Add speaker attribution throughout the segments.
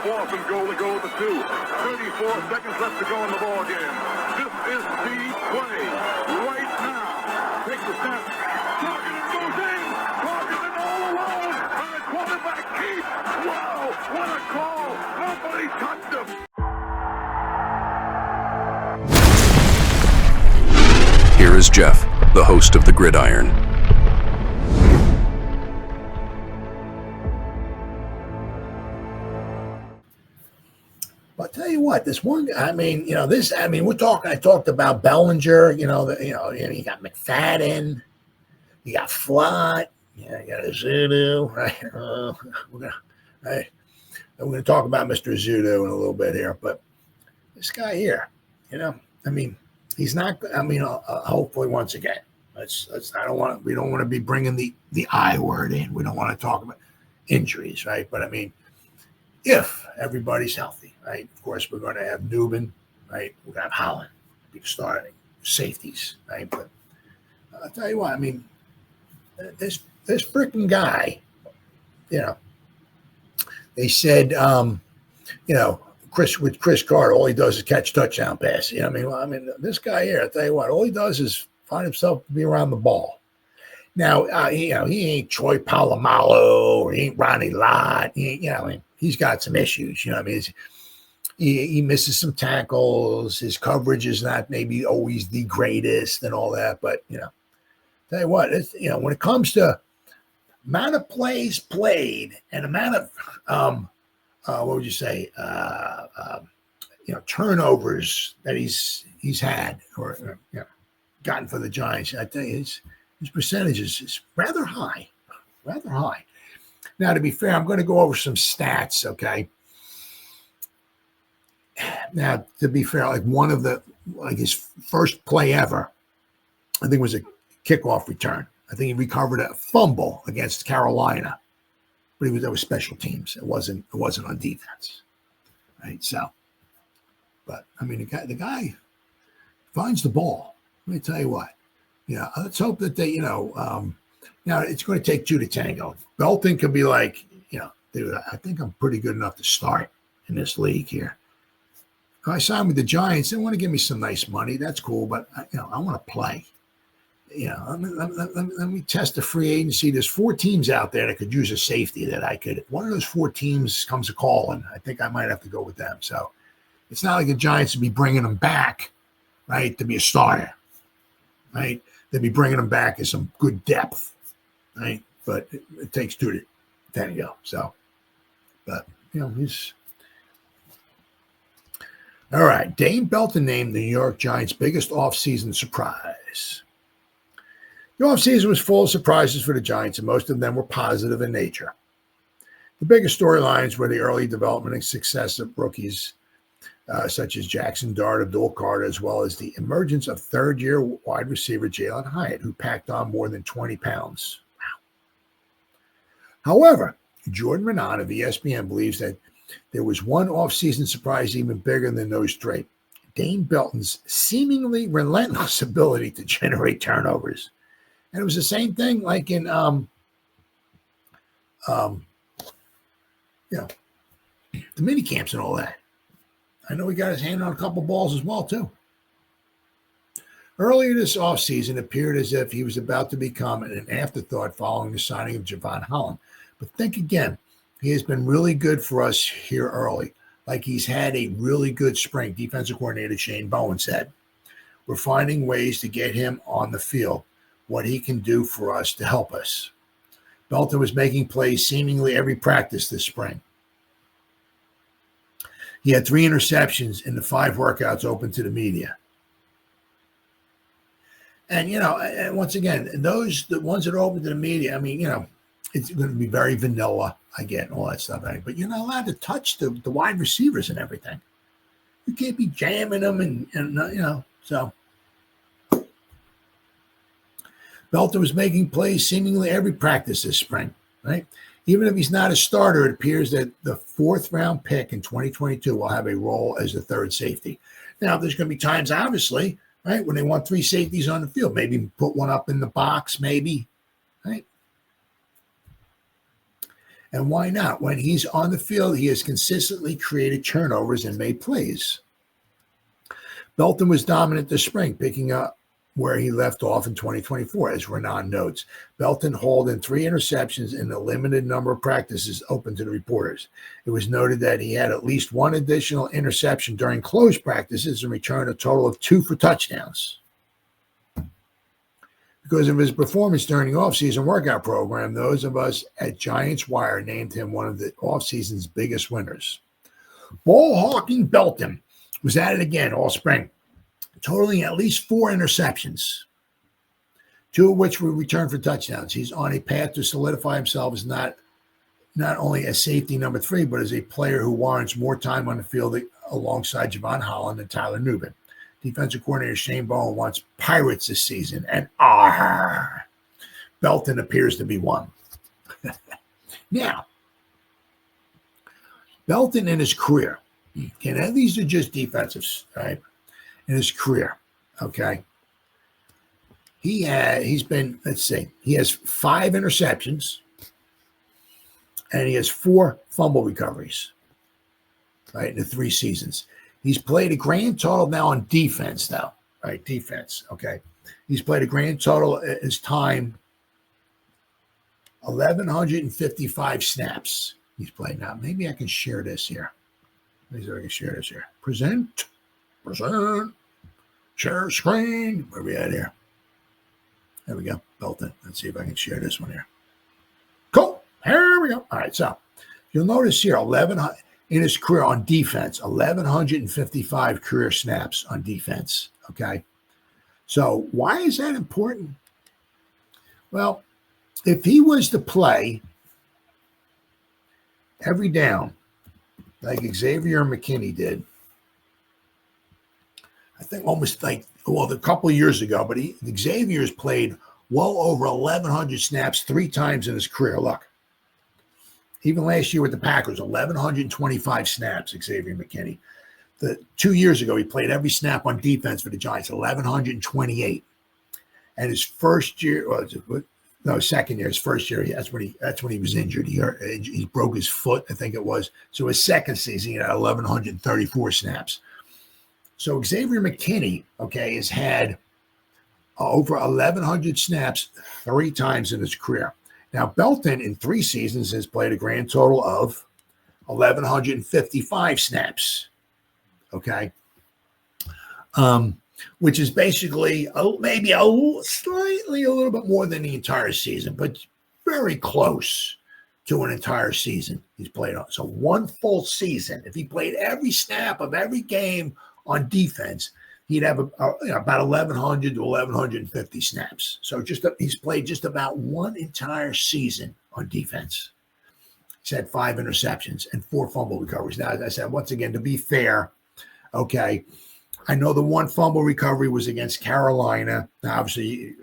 Speaker 1: 4th and goal to go to 2. 34 seconds left to go in the ball game. This is the play right now. Takes the snap. Targeted goes in. Targeted all alone. And the quarterback keeps. Wow, what a call. Nobody touched him.
Speaker 2: Here is Jeff, the host of the Gridiron.
Speaker 3: I'll tell you what, this one, I talked about Bellinger, you got McFadden, you got Flott, you got Zudu, right? I'm going to talk about Mr. Zudu in a little bit here, but this guy here, he's not, hopefully once again, we don't want to be bringing the I word in. We don't want to talk about injuries, right? But if everybody's healthy, right? Of course, we're going to have Newman, right? We're going to have Holland be starting safeties, right? But I'll tell you what, this freaking guy, they said, Chris Carter, all he does is catch touchdown passes. This guy here, I'll tell you what, all he does is find himself to be around the ball. Now, he ain't Troy Polamalu or he ain't Ronnie Lott. He's got some issues. He misses some tackles. His coverage is not maybe always the greatest and all that. But, tell you what, when it comes to amount of plays played and amount of, what would you say, turnovers that he's had or gotten for the Giants, I tell you, his percentages is rather high. Now, to be fair, I'm going to go over some stats, okay? Now, to be fair, his first play ever, I think was a kickoff return. I think he recovered a fumble against Carolina, but that was special teams. It wasn't on defense, right? So, but the guy finds the ball. Let me tell you what. Let's hope that they, now it's going to take two to tango. Belton could be like, dude, I think I'm pretty good enough to start in this league here. If I sign with the Giants, they want to give me some nice money. That's cool, but I want to play. Let me test the free agency. There's 4 teams out there that could use a safety that I could. If one of those 4 teams comes a call, and I think I might have to go with them. So it's not like the Giants would be bringing them back, right, to be a starter, right? They'd be bringing them back as some good depth, right? But it takes 2 to tango. So, but he's all right. Dane Belton named the New York Giants' biggest offseason surprise. The offseason was full of surprises for the Giants, and most of them were positive in nature. The biggest storylines were the early development and success of rookies such as Jaxson, Abdul, as well as the emergence of third-year wide receiver Jalin Hyatt, who packed on more than 20 pounds. Wow. However, Jordan Raanan of ESPN believes that there was one offseason surprise even bigger than those 3. Dane Belton's seemingly relentless ability to generate turnovers. And it was the same thing like in the mini camps and all that. I know he got his hand on a couple balls as well, too. Earlier this offseason, it appeared as if he was about to become an afterthought following the signing of Jevon Holland. But think again, he has been really good for us here early. Like he's had a really good spring, defensive coordinator Shane Bowen said. We're finding ways to get him on the field, what he can do for us to help us. Belton was making plays seemingly every practice this spring. He had 3 interceptions in the 5 workouts open to the media. And, and once again, the ones that are open to the media, it's going to be very vanilla, I get all that stuff. Right? But you're not allowed to touch the wide receivers and everything. You can't be jamming them and so. Belton was making plays seemingly every practice this spring, right? Even if he's not a starter, it appears that the 4th-round pick in 2022 will have a role as the 3rd safety. Now, there's going to be times, obviously, right, when they want 3 safeties on the field. Maybe put one up in the box, maybe, right? And why not? When he's on the field, he has consistently created turnovers and made plays. Belton was dominant this spring, picking up where he left off in 2024, as Raanan notes. Belton hauled in 3 interceptions in the limited number of practices open to the reporters. It was noted that he had at least 1 additional interception during closed practices and returned a total of 2 for touchdowns. Because of his performance during the offseason workout program, those of us at Giants Wire named him one of the offseason's biggest winners. Ball-hawking Belton was at it again all spring, totaling at least 4 interceptions, 2 of which were returned for touchdowns. He's on a path to solidify himself as not only a safety number 3, but as a player who warrants more time on the field alongside Jevon Holland and Tyler Nubin. Defensive coordinator Shane Bowen wants Pirates this season, and Belton appears to be one. Now, Belton in his career, okay, now these are just defensives, right? In his career, okay, he has 5 interceptions and he has 4 fumble recoveries, right, in the 3 seasons. He's played a grand total now on defense now, right? Defense, okay. He's played a grand total at his time, 1,155 snaps he's played now. Maybe I can share this here. Maybe I can share this here. Present, share screen. Where are we at here? There we go, Belton. Let's see if I can share this one here. Cool, here we go. All right, so you'll notice here, in his career on defense, 1,155 career snaps on defense, okay? So why is that important? Well, if he was to play every down like Xavier McKinney did, I think almost a couple of years ago, but Xavier's played well over 1,100 snaps 3 times in his career. Look. Even last year with the Packers, 1,125 snaps, Xavier McKinney. 2 years ago, he played every snap on defense for the Giants, 1,128. And his second year, his first year, that's when he was injured. He broke his foot, I think it was. So his second season, he had 1,134 snaps. So Xavier McKinney, okay, has had over 1,100 snaps 3 times in his career. Now, Belton in 3 seasons has played a grand total of 1,155 snaps, okay? Which is basically maybe a little bit more than the entire season, but very close to an entire season he's played on. So 1 full season, if he played every snap of every game on defense, he'd have about 1,100 to 1,150 snaps. So he's played just about 1 entire season on defense. He's had 5 interceptions and 4 fumble recoveries. Now, as I said, once again, to be fair, okay, I know the 1 fumble recovery was against Carolina. Now, obviously,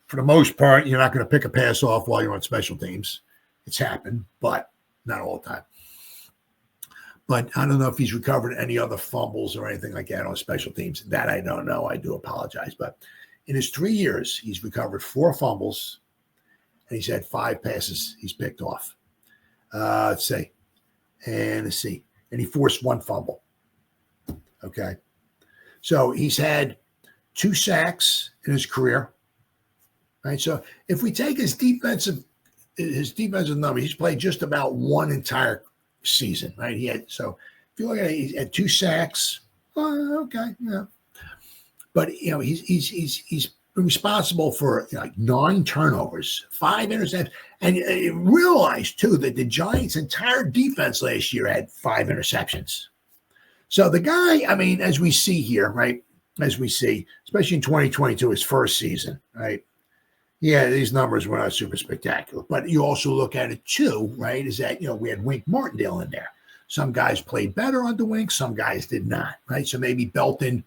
Speaker 3: for the most part, you're not going to pick a pass off while you're on special teams. It's happened, but not all the time. But I don't know if he's recovered any other fumbles or anything like that on special teams. That I don't know. I do apologize. But in his 3 years, he's recovered 4 fumbles, and he's had 5 passes he's picked off. Let's see. And he forced 1 fumble. Okay. So he's had 2 sacks in his career. Right. So if we take his defensive number, he's played just about 1 entire season, right? If you look at it, he had 2 sacks. Okay, yeah. But he's been responsible for 9 turnovers, 5 interceptions, and realize too that the Giants' entire defense last year had 5 interceptions. So the guy, as we see here, right? As we see, especially in 2022, his first season, right? Yeah, these numbers were not super spectacular. But you also look at it too, right? Is that, we had Wink Martindale in there. Some guys played better under Wink, some guys did not, right? So maybe Belton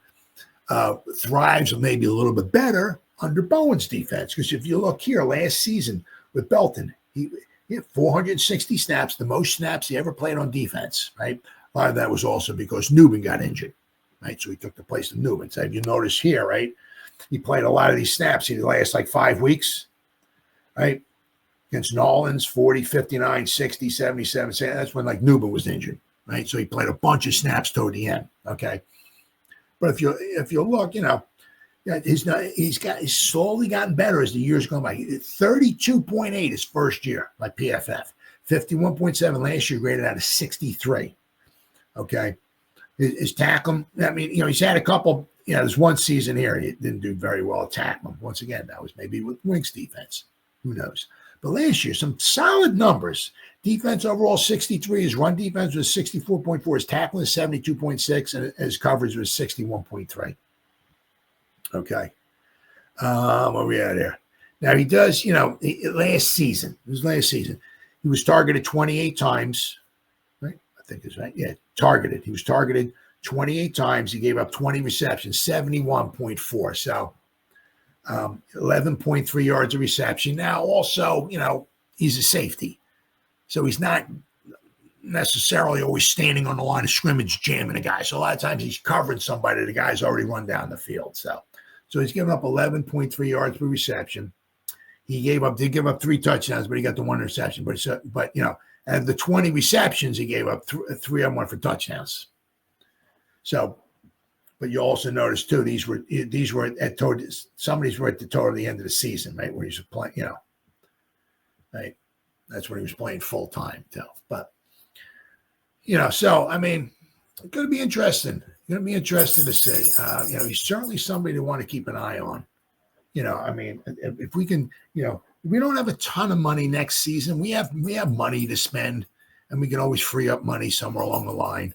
Speaker 3: thrives maybe a little bit better under Bowen's defense. Because if you look here, last season with Belton, he had 460 snaps, the most snaps he ever played on defense, right? A lot of that was also because Nubin got injured, right? So he took the place of Nubin. So if you notice here, right? He played a lot of these snaps. He last 5 weeks, right? Against Nolans, 40, 59, 60, 77. That's when like Nuba was injured, right? So he played a bunch of snaps toward the end. Okay. But if you look, he's slowly gotten better as the years go by. 32.8 his first year, like PFF. 51.7 last year, graded out of 63. Okay. His tackle, I mean, he's had a couple, there's one season here, he didn't do very well at tackling. Once again, that was maybe with Wink's defense. Who knows? But last year, some solid numbers. Defense overall 63. His run defense was 64.4. His tackling is 72.6, and his coverage was 61.3. Okay. Where we at here? Now he does, last season, he was targeted 28 times, right? I think it's right. Yeah, targeted. He was targeted 28 times. He gave up 20 receptions, 71.4. So 11.3 yards of reception. Now, also, he's a safety. So he's not necessarily always standing on the line of scrimmage jamming a guy. So a lot of times he's covering somebody. The guy's already run down the field. So he's given up 11.3 yards per reception. He did give up 3 touchdowns, but he got the 1 interception. But out of the 20 receptions, he gave up 3 of them went for touchdowns. So, but you also notice too, these were some of these were at the end of the season, right? Where he was playing, right? That's when he was playing full time too. But so I mean, it's going to be interesting. Going to be interesting to see. He's certainly somebody to want to keep an eye on. I mean, if we can, we don't have a ton of money next season. We have money to spend, and we can always free up money somewhere along the line.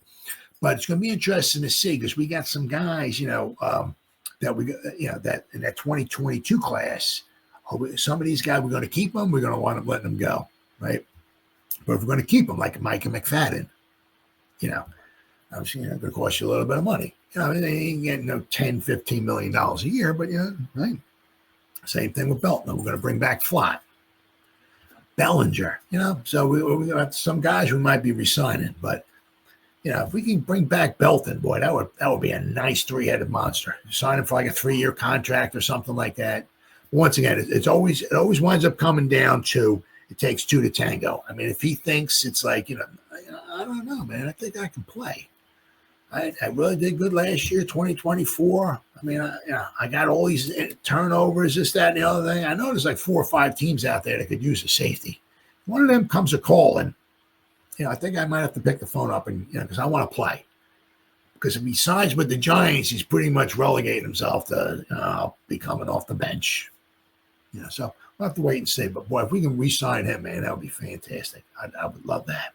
Speaker 3: But it's going to be interesting to see because we got some guys, that we, that in that 2022 class, some of these guys, we're going to keep them. We're going to want to let them go, right? But if we're going to keep them, like Micah McFadden, obviously, going to cost you a little bit of money. They ain't getting $10, $15 million a year, but right. Same thing with Belton. We're going to bring back Flott, Bellinger. So we got some guys we might be resigning, but. If we can bring back Belton, boy, that would be a nice 3-headed monster. Sign him for like a 3-year contract or something like that. Once again, it always winds up coming down to it takes 2 to tango. I mean, if he thinks it's like, I don't know, man. I think I can play. I really did good last year, 2024. I mean, I got all these turnovers, this, that, and the other thing. I know there's like 4 or 5 teams out there that could use a safety. One of them comes a call and. I think I might have to pick the phone up and, because I want to play. Because if he signs with the Giants, he's pretty much relegating himself to be coming off the bench. So we'll have to wait and see. But, boy, if we can re-sign him, man, that would be fantastic. I would love that.